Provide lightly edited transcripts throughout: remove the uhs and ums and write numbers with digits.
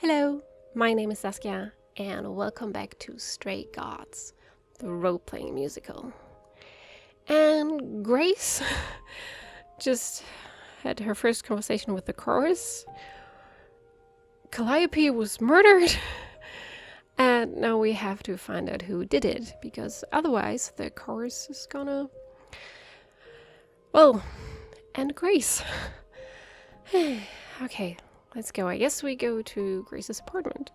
Hello, my name is Saskia, and welcome back to Stray Gods, the role-playing musical. And Grace just had her first conversation with the chorus. Calliope was murdered, and now we have to find out who did it, because otherwise the chorus is gonna, well, end Grace. Okay, let's go. I guess we go to Grace's apartment.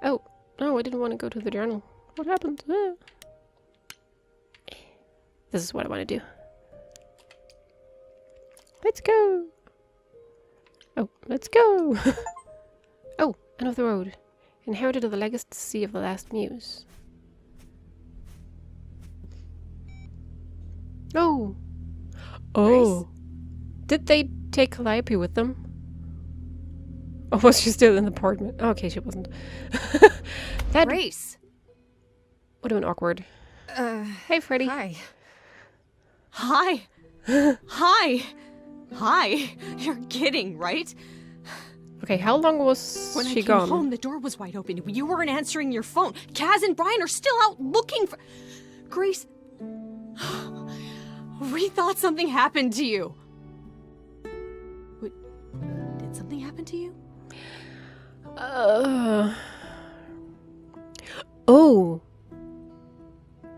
Oh, no, I didn't want to go to the journal. What happened? This is what I want to do. Let's go. Oh, let's go. Oh, end of the road. Inherited of the legacy of the last muse. Oh. Oh. Grace? Did they take Calliope with them? Or was she still in the apartment? Oh, okay, she wasn't. That Grace! would have been awkward. Hey, Freddy. Hi. Hi! Hi! Hi! You're kidding, right? Okay, how long was When she I came gone? home, the door was wide open. You weren't answering your phone. Kaz and Brian are still out looking for... Grace... We thought something happened to you. What? Did something happen to you? Oh.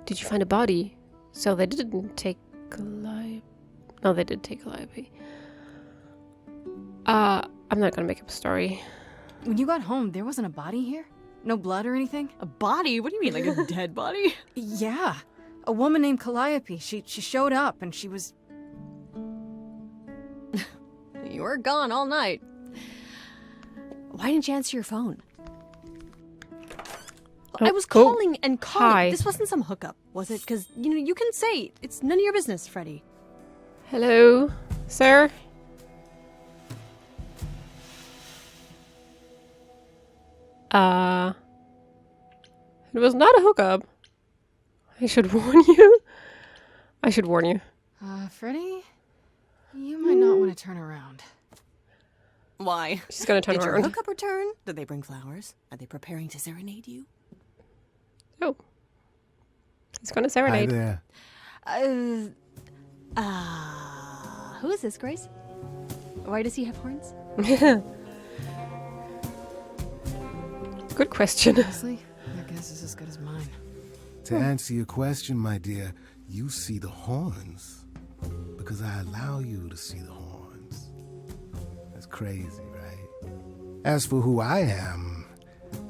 Did you find a body? So they didn't take Calliope. No, they did take Calliope. I'm not gonna make up a story. When you got home, there wasn't a body here? No blood or anything? A body? What do you mean, like a dead body? Yeah. A woman named Calliope. She showed up and she was... You were gone all night. Why didn't you answer your phone? I was calling and calling. Hi. This wasn't some hookup, was it? Because, you know, you can say it's none of your business, Freddy. Hello, sir? It was not a hookup. I should warn you. I should warn you. Freddy? You might not want to turn around. Why? She's gonna turn Did your around. hookup return? Did they bring flowers? Are they preparing to serenade you? Oh. He's gonna Hi serenade. there. Who is this, Grace? Why does he have horns? Good question. Honestly, your guess is as good as mine. To answer your question, my dear, you see the horns because I allow you to see the horns. That's crazy, right? As for who I am,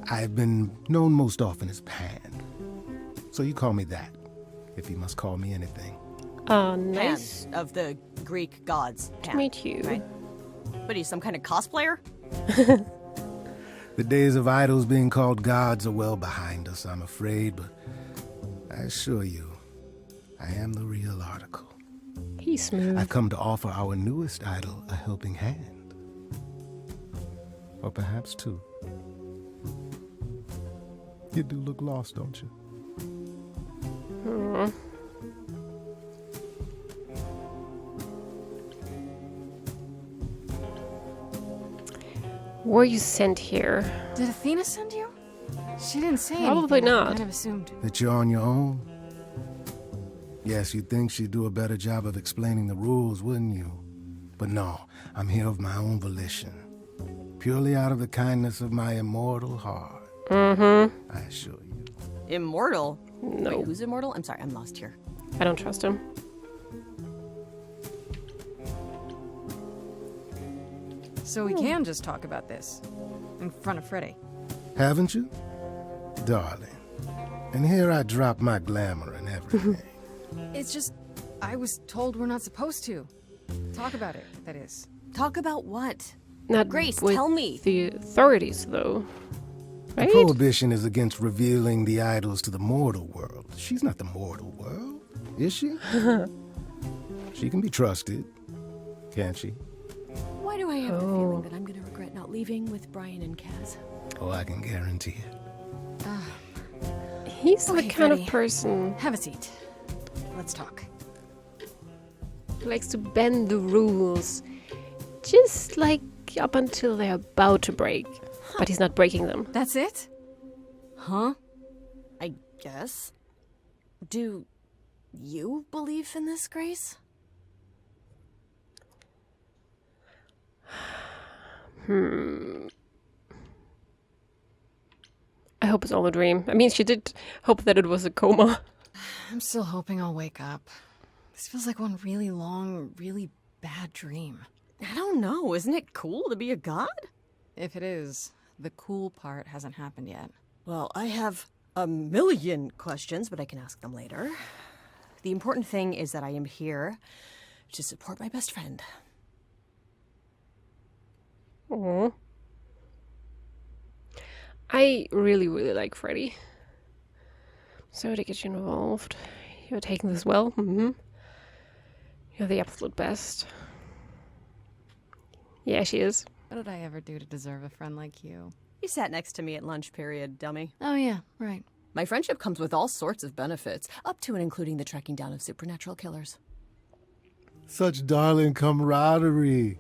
I've been known most often as Pan. So you call me that, if you must call me anything. Nice Pan of the Greek gods. to Pan, meet you. right? What are you, some kind of cosplayer? The days of idols being called gods are well behind us, I'm afraid, but I assure you, I am the real article. He's smooth. I've come to offer our newest idol a helping hand. Or perhaps two. You do look lost, don't you? Were you sent here? Did Athena send you? She didn't say Probably anything. not. I might have assumed. That you're on your own? Yes, you'd think she'd do a better job of explaining the rules, wouldn't you? But no, I'm here of my own volition. Purely out of the kindness of my immortal heart. Mm-hmm. I assure you. Immortal? No. Wait, who's immortal? I'm sorry, I'm lost here. I don't trust him. So we can just talk about this. In front of Freddy. Haven't you? Darling. And here I drop my glamour and everything. It's just... I was told we're not supposed to. Talk about it, that is. Talk about what? Not Grace, with tell me. the authorities, though. The Right? prohibition is against revealing the idols to the mortal world. She's not the mortal world, is she? She can be trusted, can't she? Why do I have the feeling that I'm going to regret not leaving with Brian and Kaz? Oh, I can guarantee it. He's the Okay, kind of Freddy. person Have a seat. Let's talk. who likes to bend the rules. Just like like up until they're about to break, but he's not breaking them. That's it? Huh? I guess. Do you believe in this, Grace? I hope it's all a dream. I mean, she did hope that it was a coma. I'm still hoping I'll wake up. This feels like one really long, really bad dream. I don't know. Isn't it cool to be a god? If it is, the cool part hasn't happened yet. Well, I have a million questions, but I can ask them later. The important thing is that I am here to support my best friend. Aww. I really, really like Freddy. Sorry to get you involved. You're taking this well. You're the absolute best. Yeah, she is. What did I ever do to deserve a friend like you? You sat next to me at lunch period, dummy. Oh yeah, right. My friendship comes with all sorts of benefits, up to and including the tracking down of supernatural killers. Such darling camaraderie.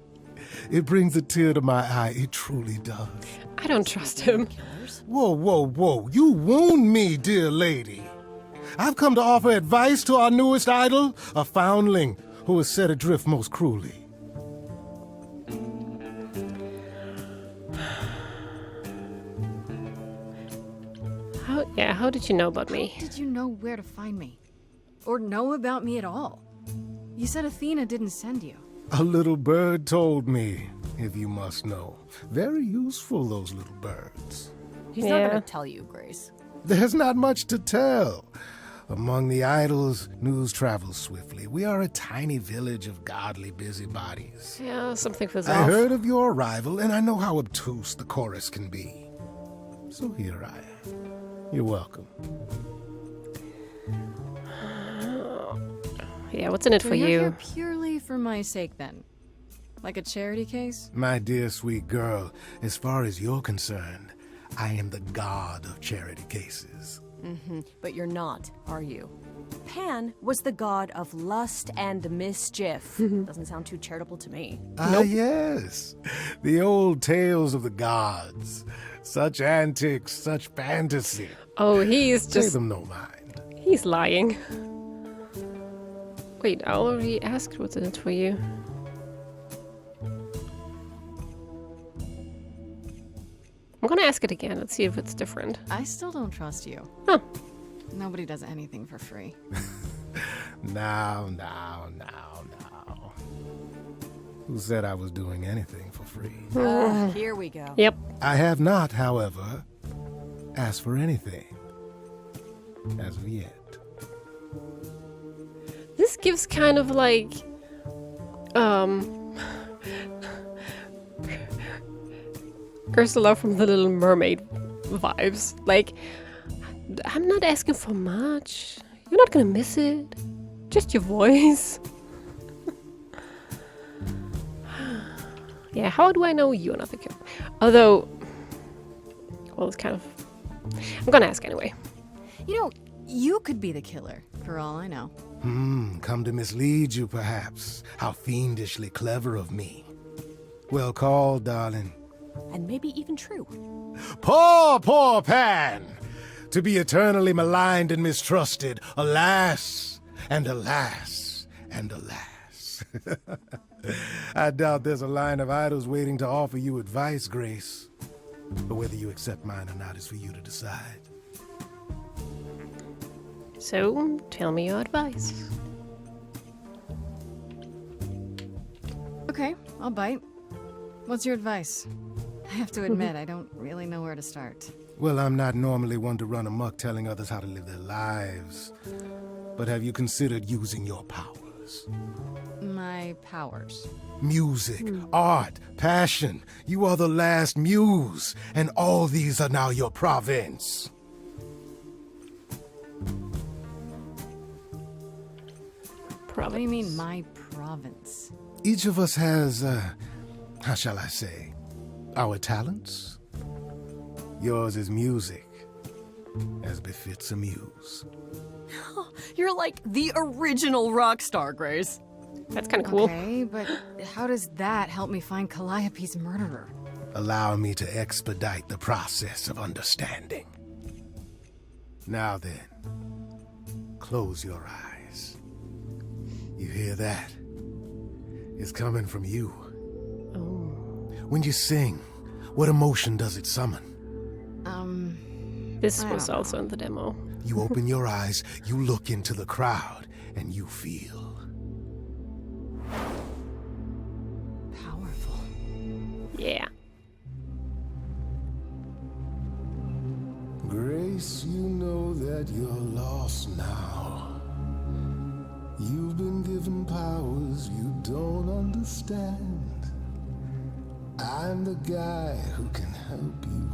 It brings a tear to my eye. It truly does. I don't trust him. Killers? Whoa, whoa, whoa. You wound me, dear lady. I've come to offer advice to our newest idol, a foundling who was set adrift most cruelly. How did you know about me? How did you know where to find me? Or know about me at all? You said Athena didn't send you. A little bird told me, if you must know. Very useful, those little birds. He's not going to tell you, Grace. There's not much to tell. Among the idols, news travels swiftly. We are a tiny village of godly busybodies. Yeah, something feels I off. heard of your arrival, and I know how obtuse the chorus can be. So here I am. You're welcome. Yeah, what's in it So for you're you? here purely for my sake, then? Like a charity case? My dear sweet girl, as far as you're concerned, I am the god of charity cases. But you're not, are you? Pan was the god of lust and mischief. Doesn't sound too charitable to me. Ah, yes. The old tales of the gods. Such antics, such fantasy. Oh, he's Pay just... them no mind. He's lying. Wait, I already asked what's in it for you. I'm gonna ask it again. Let's see if it's different. I still don't trust you. Huh. Nobody does anything for free. Now. Who said I was doing anything for free? Here we go. Yep. I have not, however, asked for anything. As of yet. This gives kind of like... Ursula from The Little Mermaid vibes. Like, I'm not asking for much. You're not gonna miss it. Just your voice. Yeah, how do I know you're not the killer? Although, well, it's kind of... I'm gonna ask anyway. You know, you could be the killer, for all I know. Come to mislead you, perhaps. How fiendishly clever of me. Well called, darling. And maybe even true. Poor, poor Pan! To be eternally maligned and mistrusted. Alas, and alas, and alas. I doubt there's a line of idols waiting to offer you advice, Grace. But whether you accept mine or not is for you to decide. So, tell me your advice. Okay, I'll bite. What's your advice? I have to admit, I don't really know where to start. Well, I'm not normally one to run amok telling others how to live their lives. But have you considered using your powers? My powers. Music, art, passion. You are the last muse, and all these are now your province. What do you mean, my province? Each of us has, how shall I say, our talents. Yours is music, as befits a muse. You're like the original rock star, Grace. That's kind of cool. Okay, but how does that help me find Calliope's murderer? Allow me to expedite the process of understanding. Now then, close your eyes. You hear that? It's coming from you. Oh. When you sing, what emotion does it summon? This I was don't know. also in the demo. You open your eyes, you look into the crowd, and you feel. Powerful. Yeah. Grace, you know that you're lost now. You've been given powers you don't understand. I'm the guy who can help you.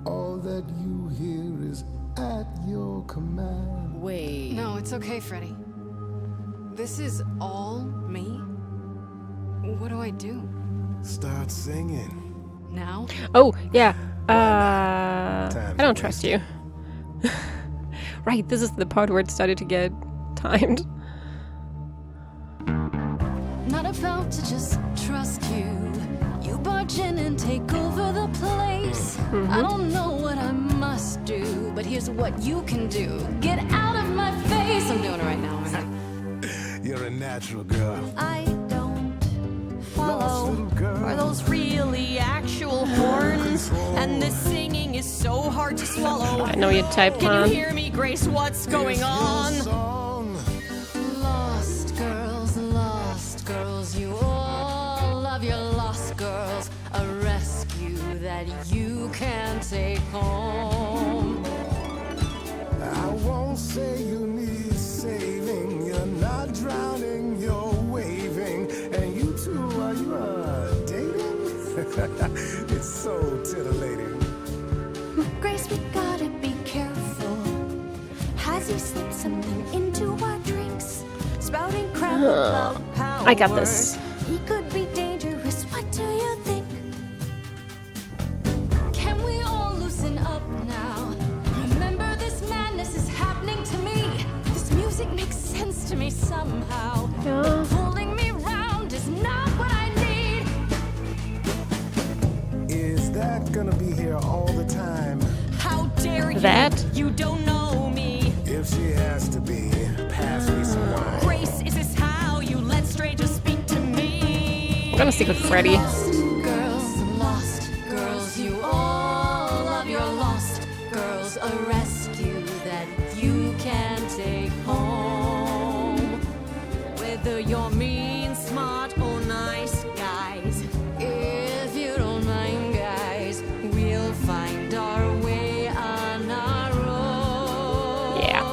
All that you hear is at your command. Wait. No, it's okay, Freddy. This is all me? What do I do? Start singing. Now? Oh, yeah. I don't trust you. Right, this is the part where it started to get timed. Not about to just trust you. You barge in and take over the place. I don't know what I must do, but here's what you can do. Get out of my face. I'm doing it right now. You're a natural girl. I don't Lost follow. little girl. Are those really actual horns? And this singing is so hard to swallow. I know you typed Can on. you hear me, Grace? What's going on? Song. Lost girls, you all love your lost girls. A rescue that you can take home. I won't say you need saving. You're not drowning, you're waving. And you two, are you dating? It's so titillating. Grace, we gotta be careful. Has he slipped something into our drinks? Spouting crap about power. I got this. He could be dangerous. What do you think? Can we all loosen up now? Remember, this madness is happening to me. This music makes sense to me somehow. Yeah. Pulling me round is not what I need. Is that gonna be here all the time? How dare you? That? You don't know me. If she has to be, pass me some wine. Grace, is this how you let strangers speak to me? I'm gonna stick with Freddy. Lost girls, you all love your lost girls. A rescue that you can take home. Whether you're mean, smart, or nice, guys. If you don't mind, guys, we'll find our way on our own. Yeah.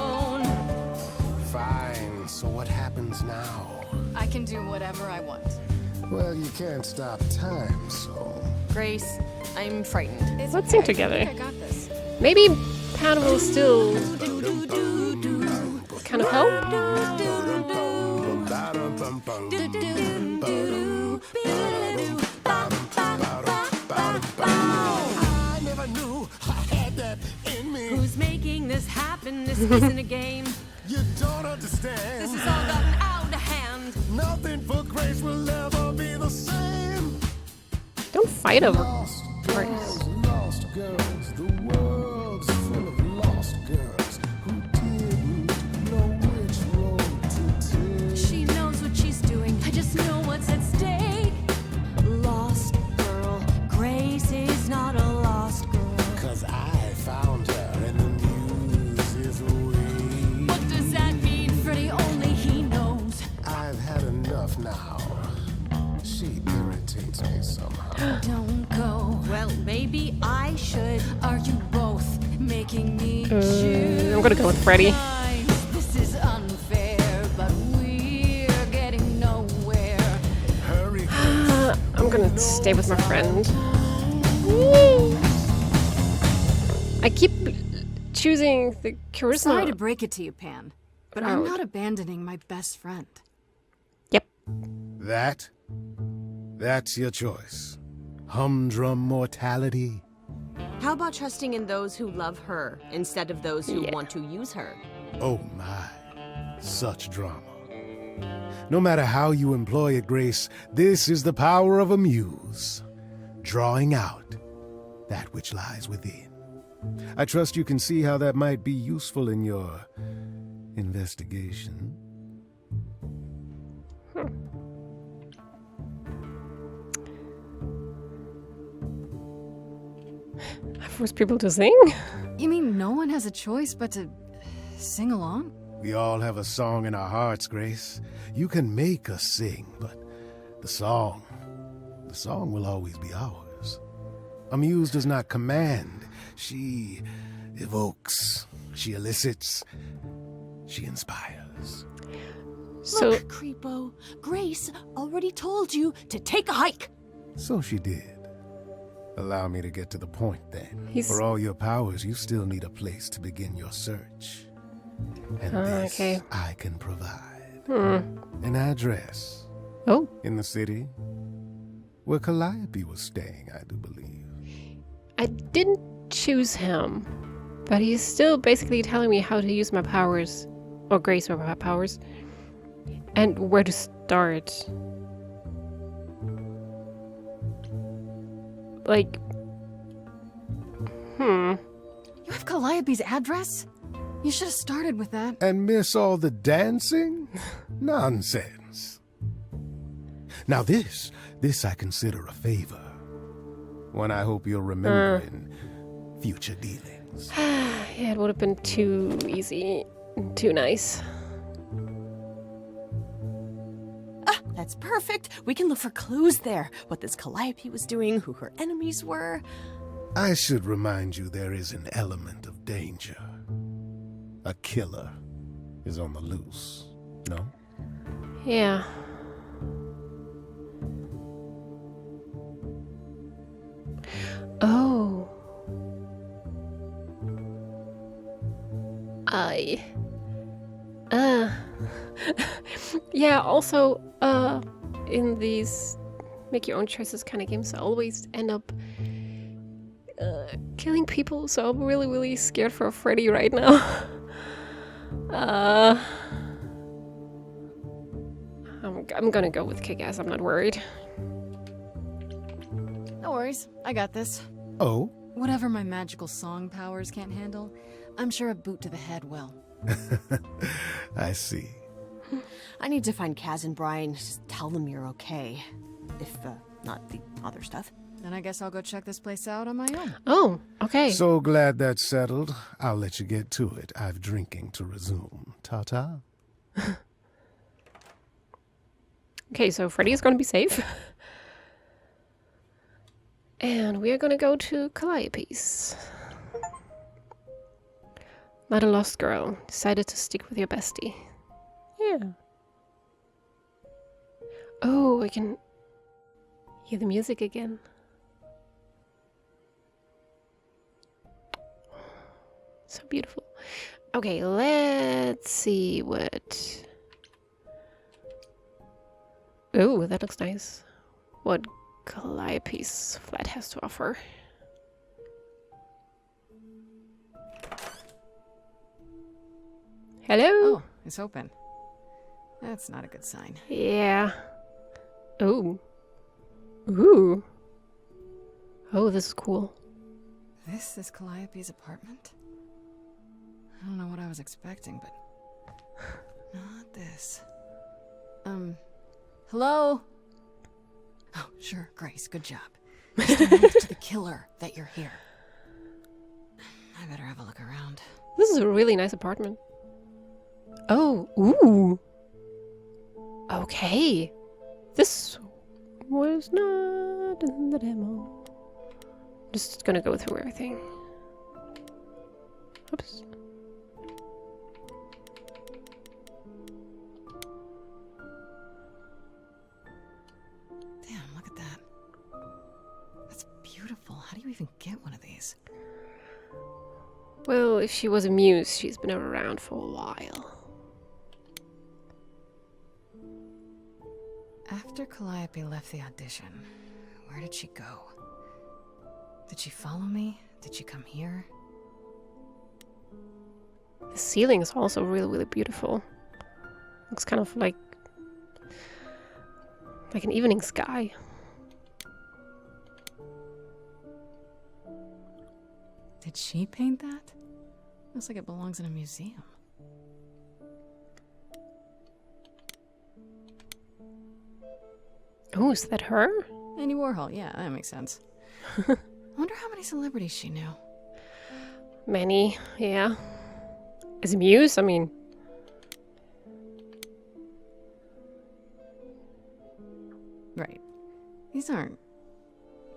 Fine, so what happens now? I can do whatever I want. Well, you can't stop time, so... Grace, I'm frightened. It's Let's sing okay. together. I think I got this. Maybe Pan will still kind of help. I never knew I had that in me. Who's making this happen? This isn't a game. You don't understand. This has all gotten out of hand. Nothing for Grace will ever be the same. Don't fight over Lost Grace. girls, lost girls. The world's full of lost girls who didn't know which road to take. She knows what she's doing. I just know what's at stake. Lost girl. Grace is not a lost girl. 'Cause I found her and the news is away. What does that mean? Freddy, only he knows. I've had enough now. She irritates me somehow. Don't go. Well, maybe I should. Are you both making me choose? I'm gonna go with Freddy. Guys, this is unfair, but we're getting nowhere. Hurry, I'm gonna stay with my friend. I keep choosing the Sorry to charisma. break it to you, Pan, but I'm not abandoning my best friend. Yep. That's your choice. Humdrum mortality. How about trusting in those who love her instead of those who Yeah. want to use her? Oh my, such drama. No matter how you employ it, Grace, this is the power of a muse, drawing out that which lies within. I trust you can see how that might be useful in your investigation. I force people to sing? You mean no one has a choice but to sing along? We all have a song in our hearts, Grace. You can make us sing, but the song will always be ours. A muse does not command. She evokes, she elicits, she inspires. So, Look, Creepo, Grace already told you to take a hike. So she did. Allow me to get to the point, then. He's- For all your powers, you still need a place to begin your search. And this okay. I can provide. An address oh, in the city where Calliope was staying, I do believe. I didn't choose him, but he's still basically telling me how to use my powers, or Grace or my powers, and where to start. Like, You have Calliope's address? You should have started with that. And miss all the dancing? Nonsense. Now this I consider a favor. One I hope you'll remember in future dealings. yeah, it would have been too easy, too nice. That's perfect. We can look for clues there. What this Calliope was doing, who her enemies were. I should remind you there is an element of danger. A killer is on the loose, no? Yeah. Oh. Yeah, also, in these make your own choices kind of games, I always end up killing people, so I'm really, really scared for Freddy right now. I'm gonna go with Kick-Ass, I'm not worried. No worries, I got this. Oh? Whatever my magical song powers can't handle, I'm sure a boot to the head will. I see. I need to find Kaz and Brian. Just tell them you're okay. If, not the other stuff. Then I guess I'll go check this place out on my own. Oh, okay. So glad that's settled. I'll let you get to it. I've drinking to resume. Ta-ta. Okay, so Freddy is gonna be safe. And we are gonna go to Calliope's. Not a lost girl. Decided to stick with your bestie. Yeah. Oh, I can hear the music again. So beautiful. Okay, let's see what... Oh, that looks nice. What Calliope's flat has to offer. Hello? Oh, it's open. That's not a good sign. Yeah. Oh. Ooh. Oh, this is cool. This is Calliope's apartment? I don't know what I was expecting, but... not this. Hello? Oh, sure, Grace, good job. Just admit to the killer that you're here. I better have a look around. This is a really nice apartment. Oh, ooh. Okay. This was not in the demo. Just gonna go through everything. Oops. Damn, look at that. That's beautiful. How do you even get one of these? Well, if she was a muse, she's been around for a while. After Calliope left the audition, where did she go? Did she follow me? Did she come here? The ceiling is also really, really beautiful. Looks kind of like Like an evening sky. Did she paint that? Looks like it belongs in a museum. Oh, is that her? Andy Warhol, yeah, that makes sense. I wonder how many celebrities she knew. Many, yeah. As a muse, I mean... Right. These aren't...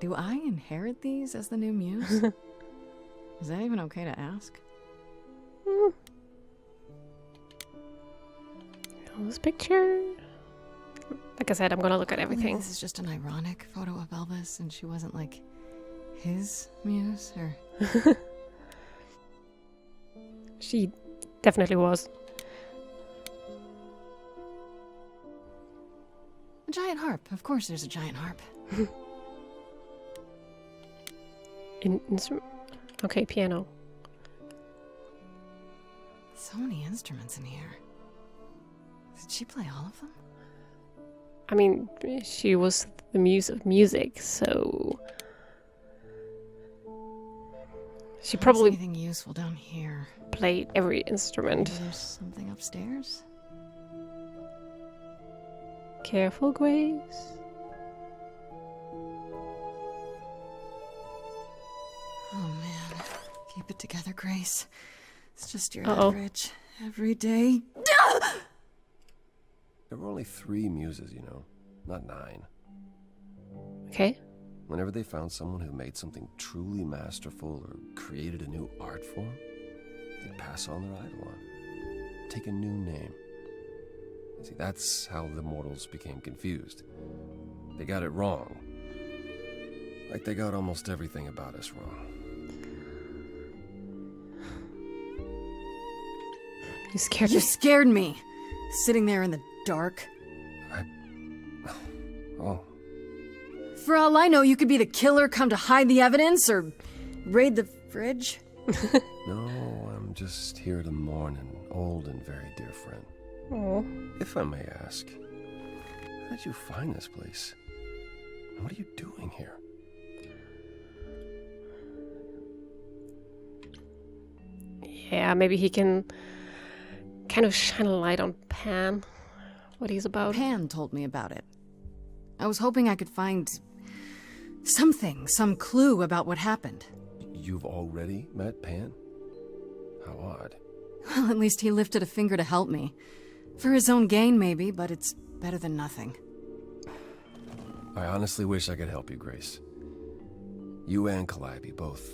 Do I inherit these as the new muse? Is that even okay to ask? This picture. Like I said, I'm gonna look at Maybe everything. This is just an ironic photo of Elvis and she wasn't like his muse or... She definitely was. A giant harp. Of course there's a giant harp. Instrument. Okay, piano. So many instruments in here. Did she play all of them? I mean, she was the muse of music, so she I don't see probably anything useful down here. played every instrument. Maybe there's something upstairs? Careful, Grace. Oh man. Keep it together, Grace. It's just your Uh-oh. average, everyday... There were only 3 muses, you know, not 9. Okay. Whenever they found someone who made something truly masterful or created a new art form, they'd pass on their idol on. Take a new name. You see, that's how the mortals became confused. They got it wrong. Like they got almost everything about us wrong. You scared You me. scared me. Sitting there in the dark. Oh, For all I know, you could be the killer come to hide the evidence or raid the fridge. no, I'm just here to mourn an old and very dear friend. Oh. If I may ask, how did you find this place? And what are you doing here? Yeah, maybe he can kind of shine a light on Pan, what he's about. Pan told me about it. I was hoping I could find something, some clue about what happened. You've already met Pan? How odd. Well, at least he lifted a finger to help me. For his own gain, maybe, but it's better than nothing. I honestly wish I could help you, Grace. You and Calliope both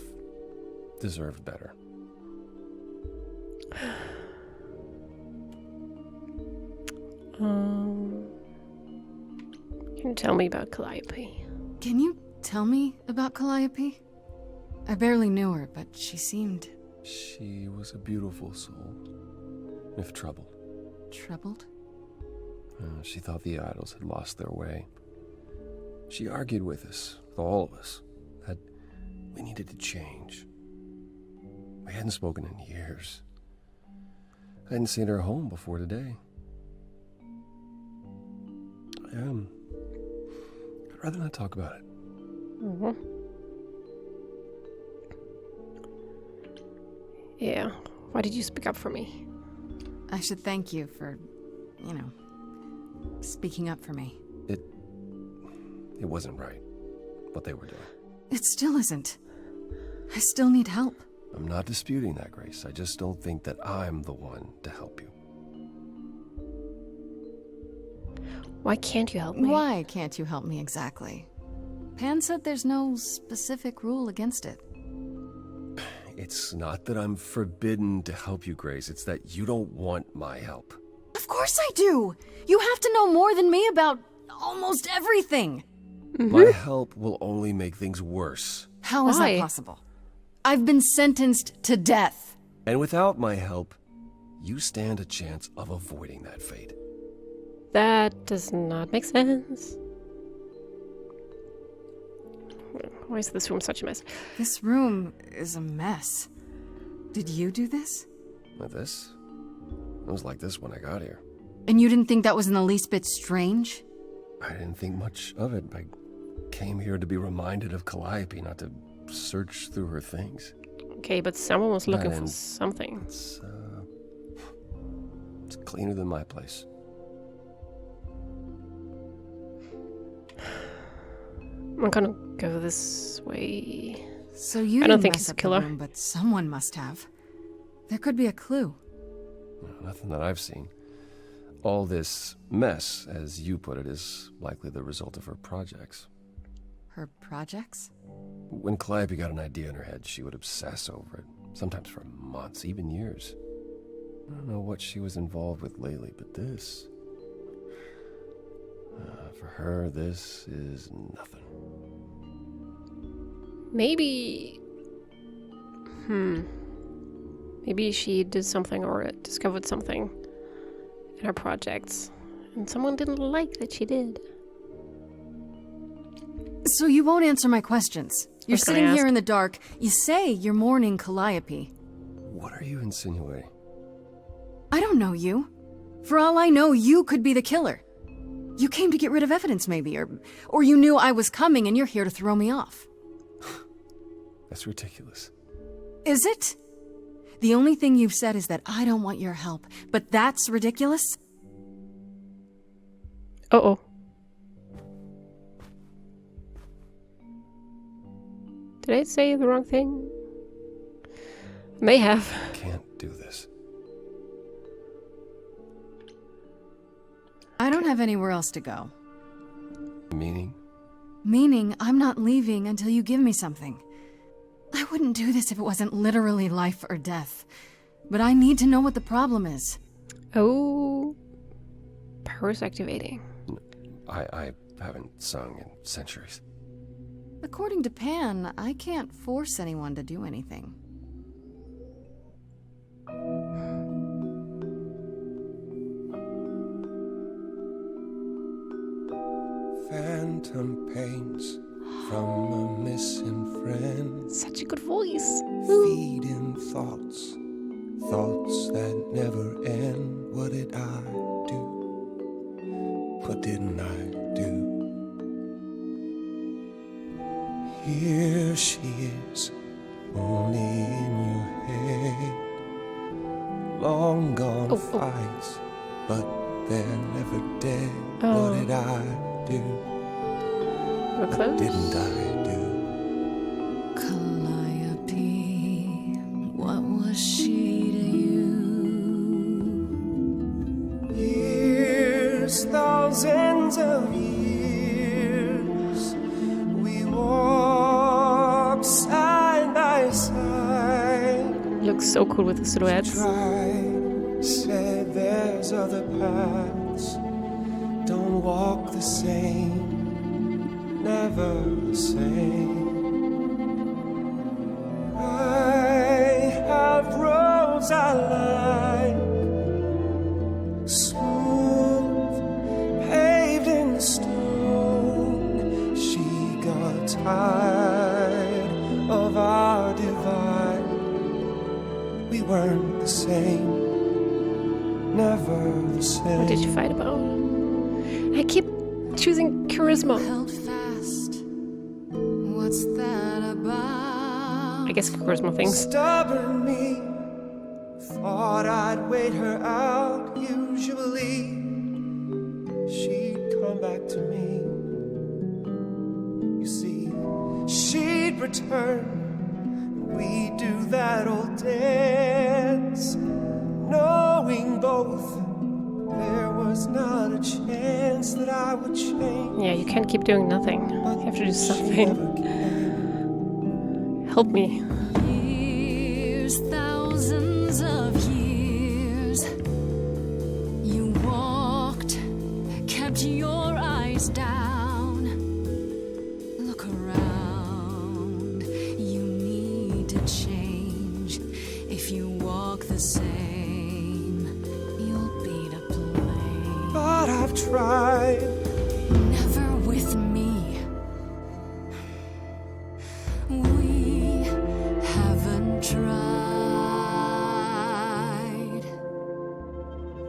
deserved better. Can you tell me about Calliope? Can you tell me about Calliope? I barely knew her, but she seemed She was a beautiful soul, if troubled. troubled. She thought the idols had lost their way. She argued with us, with all of us, that we needed to change. We hadn't spoken in years. I hadn't seen her home before today. I'd rather not talk about it. Mm-hmm. Yeah. Why did you speak up for me? I should thank you for, speaking up for me. It wasn't right, what they were doing. It still isn't. I still need help. I'm not disputing that, Grace. I just don't think that I'm the one to help you. Why can't you help me? Why can't you help me exactly? Pan said there's no specific rule against it. It's not that I'm forbidden to help you, Grace. It's that you don't want my help. Of course I do! You have to know more than me about almost everything! My help will only make things worse. How is Why? that possible? I've been sentenced to death. And without my help, you stand a chance of avoiding that fate. That does not make sense. Why is this room such a mess? This room is a mess. Did you do this? With this? It was like this when I got here. And you didn't think that was in the least bit strange? I didn't think much of it. I came here to be reminded of Calliope, not to search through her things. Okay, but someone was looking for And something. It's cleaner than my place. I'm gonna go this way. So you I don't didn't think mess he's a up the killer. room, but someone must have. There could be a clue. No, nothing that I've seen. All this mess, as you put it, is likely the result of her projects. Her projects? When Calliope got an idea in her head, she would obsess over it, sometimes for months, even years. I don't know what she was involved with lately, but this... for her, this is nothing. Maybe... Maybe she did something or discovered something in her projects. And someone didn't like that she did. So you won't answer my questions. You're was gonna sitting here ask. in the dark. You say you're mourning Calliope. What are you insinuating? I don't know you. For all I know, you could be the killer. You came to get rid of evidence, maybe, or you knew I was coming and you're here to throw me off. That's ridiculous. Is it? The only thing you've said is that I don't want your help, but that's ridiculous? Uh-oh. Did I say the wrong thing? May have. Can't do this. I don't have anywhere else to go. Meaning? Meaning I'm not leaving until you give me something. I wouldn't do this if it wasn't literally life or death. But I need to know what the problem is. Oh. Powers activating. I haven't sung in centuries. According to Pan, I can't force anyone to do anything. Phantom pains from a missing friend, Such a good voice. feeding thoughts, thoughts that never end. What did I do? What didn't I do? Here she is, only in your head. Long gone fights, but they're never dead. What did I do? We're close. Didn't I do? Calliope, what was she to you? Years, thousands of years, we walked side by side. Looks so cool with the silhouettes. Tried, said there's other paths. Don't walk the same, never the same. I have roads I like, smooth, paved in stone. She got tired of our divide. We weren't the same, never the same. What did you fight about? I keep choosing charisma. Held fast. What's that about? I guess charisma things. Stubborn me, thought I'd wait her out. Usually, she'd come back to me. You see, she'd return. We'd do that old dance, knowing both there was not a chance that I would change. Yeah, you can't keep doing nothing. You have to do She something. never came. Help me. Years, thousands of years. You walked, kept your eyes down. Look around. You need to change. If you walk the same, you'll be to blame. But I've tried. Never with me. We haven't tried.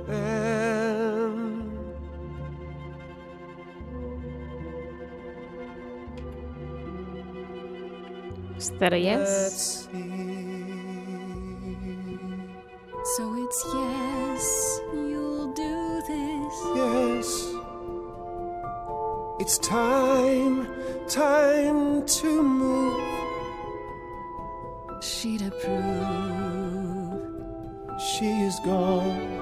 Then Is that a yes? Let's see. So it's yes, you'll do this. Yes, it's time to move. She'd approve. She is gone.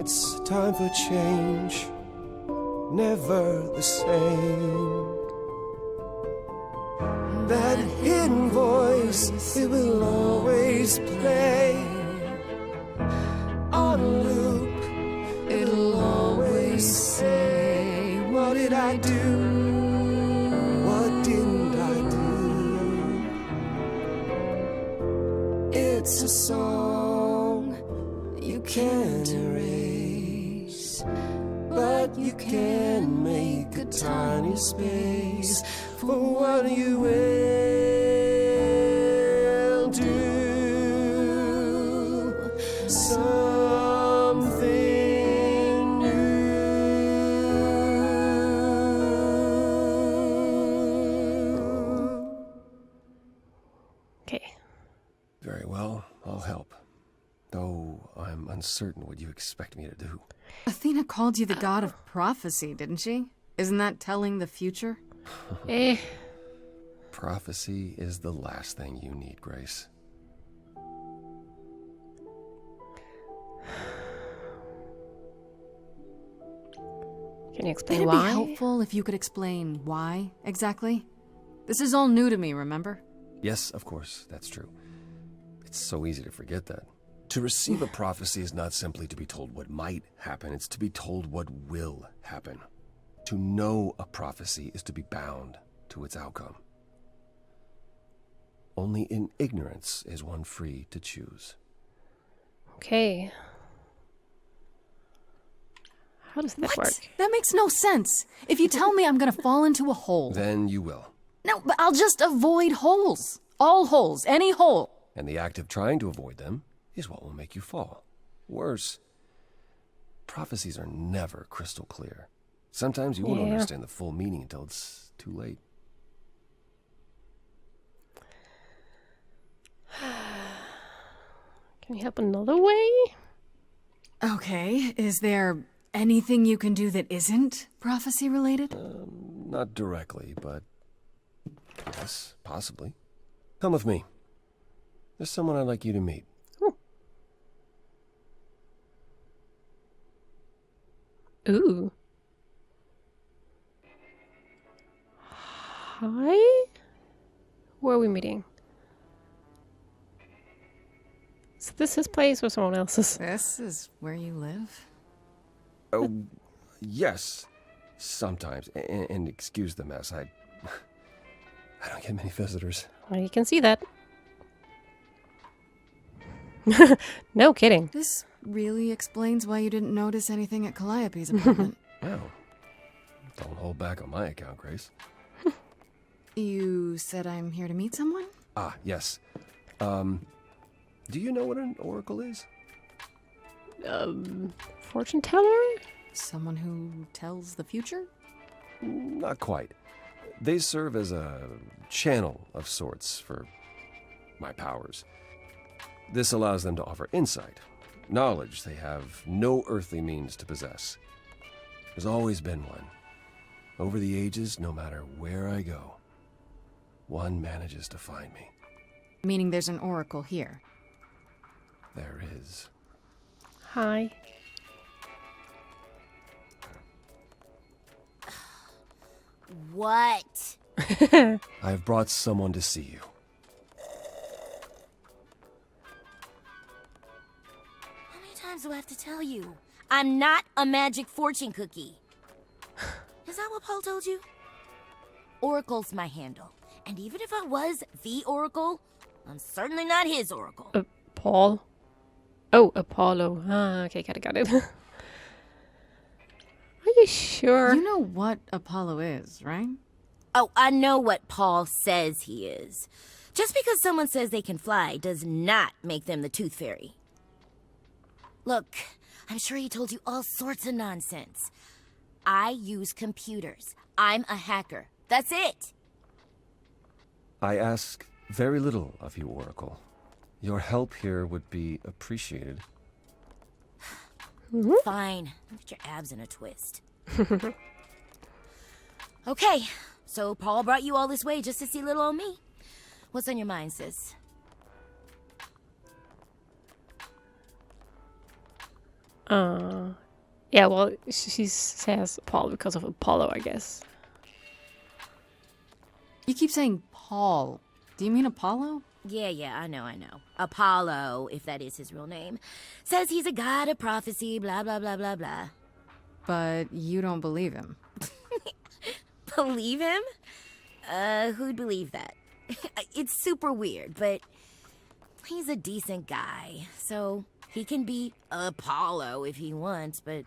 It's time for change. Never the same. That hidden voice, it will always play. On a loop, it'll always say, what did I do? What didn't I do? It's a song you can't erase, but you can make a tiny space for what you will do. Something new. Okay. Very well, I'll help. Though I'm uncertain what you expect me to do. Athena called you the god of prophecy, didn't she? Isn't that telling the future? Eh. Prophecy is the last thing you need, Grace. Can you explain It'd why? be helpful if you could explain why, exactly. This is all new to me, remember? Yes, of course, that's true. It's so easy to forget that. To receive a prophecy is not simply to be told what might happen, it's to be told what will happen. To know a prophecy is to be bound to its outcome. Only in ignorance is one free to choose. Okay. How does that work? That makes no sense. If you tell me I'm gonna fall into a hole. Then you will. No, but I'll just avoid holes. All holes, any hole. And the act of trying to avoid them is what will make you fall. Worse, prophecies are never crystal clear. Sometimes you won't Yeah. understand the full meaning until it's too late. Can you help another way? Okay, is there anything you can do that isn't prophecy related? Not directly, but yes, possibly. Come with me. There's someone I'd like you to meet. Ooh. Hi? Where are we meeting? Is this his place or someone else's? This is where you live? Oh, yes, sometimes. And excuse the mess. I don't get many visitors. Well, you can see that. No kidding. This really explains why you didn't notice anything at Calliope's apartment. Well, don't hold back on my account, Grace. You said I'm here to meet someone? Ah, yes. Do you know what an oracle is? Fortune teller? Someone who tells the future? Not quite. They serve as a channel of sorts for my powers. This allows them to offer insight, knowledge they have no earthly means to possess. There's always been one. Over the ages, no matter where I go, one manages to find me. Meaning there's an oracle here. There is. Hi. What? I have brought someone to see you. How many times do I have to tell you? I'm not a magic fortune cookie. Is that what Paul told you? Oracle's my handle. And even if I was the Oracle, I'm certainly not his Oracle. Paul? Oh, Apollo. Ah, okay, got it. Are you sure? You know what Apollo is, right? Oh, I know what Paul says he is. Just because someone says they can fly does not make them the Tooth Fairy. Look, I'm sure he told you all sorts of nonsense. I use computers. I'm a hacker. That's it. I ask very little of you, Oracle. Your help here would be appreciated. Fine. Get your abs in a twist. Okay, so Paul brought you all this way just to see little old me. What's on your mind, sis? Yeah, well, she says Paul because of Apollo, I guess. You keep saying Paul. Do you mean Apollo? Yeah, I know. Apollo, if that is his real name, says he's a god of prophecy, blah, blah, blah, blah, blah. But you don't believe him. Believe him? Who'd believe that? It's super weird, but he's a decent guy, so he can be Apollo if he wants, but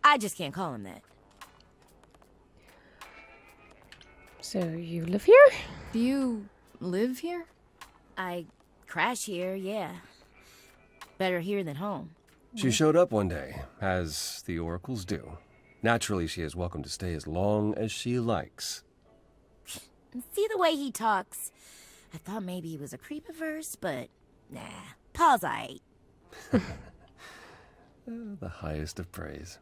I just can't call him that. So you live here? Do you live here? I crash here, yeah. Better here than home. She showed up one day, as the oracles do. Naturally, she is welcome to stay as long as she likes. See the way he talks? I thought maybe he was a creep at first, but nah. Paul's aight. The highest of praise.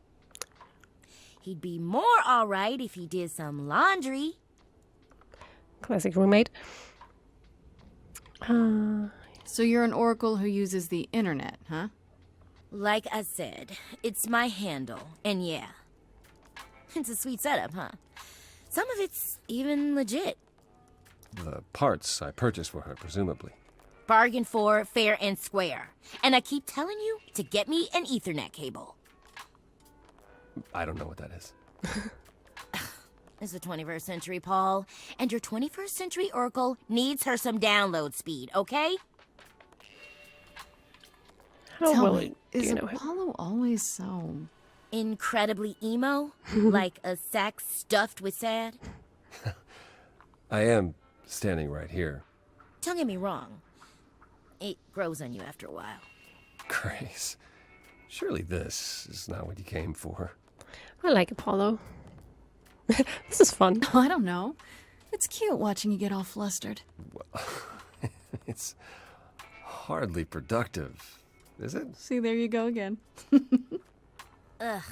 He'd be more alright if he did some laundry. Classic roommate. So you're an oracle who uses the internet, huh? Like I said, it's my handle, and yeah. It's a sweet setup, huh? Some of it's even legit. The parts I purchased for her, presumably. Bargain for, fair and square. And I keep telling you to get me an Ethernet cable. I don't know what that is. It's the 21st century, Paul. And your 21st century Oracle needs her some download speed, okay? How Tell well me, do is you know him? Apollo always so... Incredibly emo? Like a sack stuffed with sad? I am standing right here. Don't get me wrong. It grows on you after a while. Grace, surely this is not what you came for. I like Apollo. This is fun. I don't know. It's cute watching you get all flustered. It's hardly productive, is it? See, there you go again. Ugh.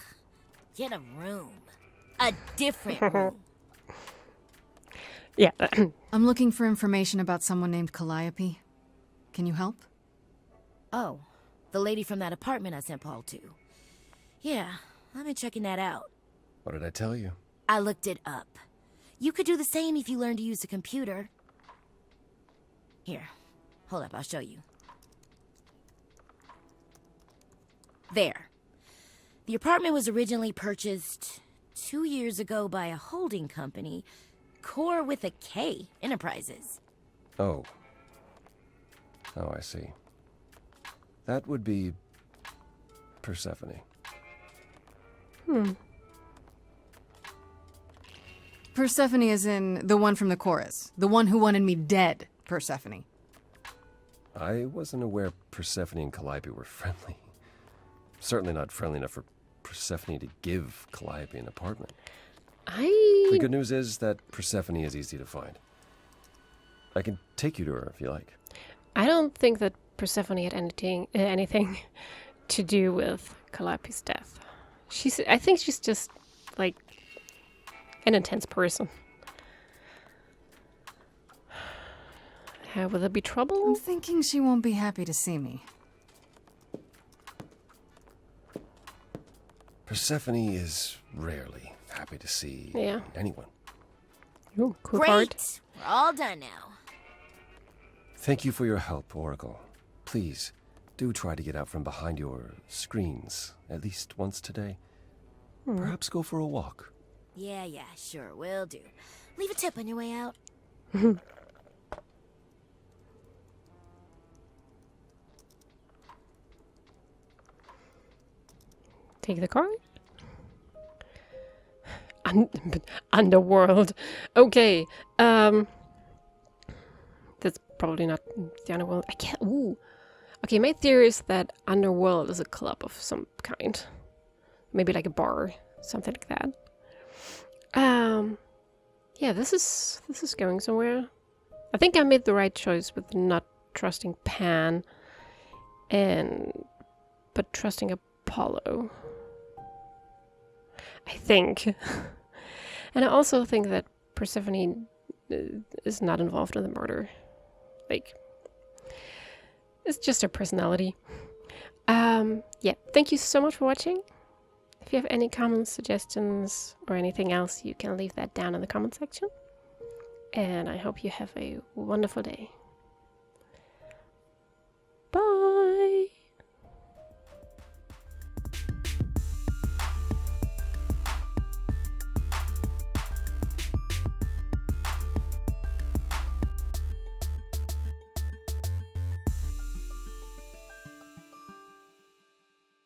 Get a room. A different room. Yeah. I'm looking for information about someone named Calliope. Can you help? Oh, the lady from that apartment I sent Paul to. Yeah, I've been checking that out. What did I tell you? I looked it up. You could do the same if you learned to use a computer. Here, hold up, I'll show you. There. The apartment was originally purchased 2 years ago by a holding company, Core with a K Enterprises. Oh. Oh, I see. That would be Persephone. Persephone is in the one from the chorus. The one who wanted me dead, Persephone. I wasn't aware Persephone and Calliope were friendly. Certainly not friendly enough for Persephone to give Calliope an apartment. The good news is that Persephone is easy to find. I can take you to her if you like. I don't think that Persephone had anything to do with Calliope's death. I think she's just like an intense person. Will there be I'm trouble? thinking she won't be happy to see me. Persephone is rarely happy to see anyone. Ooh, cool Great! part. We're all done now. Thank you for your help, Oracle. Please, do try to get out from behind your screens at least once today. Perhaps go for a walk. Yeah, sure, will do. Leave a tip on your way out. Take the car. Underworld. Okay. That's probably not the underworld. I can't. Ooh. Okay, my theory is that underworld is a club of some kind. Maybe like a bar, something like that. Yeah, this is going somewhere. I think I made the right choice with not trusting Pan but trusting Apollo. I think. And I also think that Persephone is not involved in the murder. Like, it's just her personality. Yeah, thank you so much for watching. If you have any comments, suggestions, or anything else, you can leave that down in the comment section. And I hope you have a wonderful day.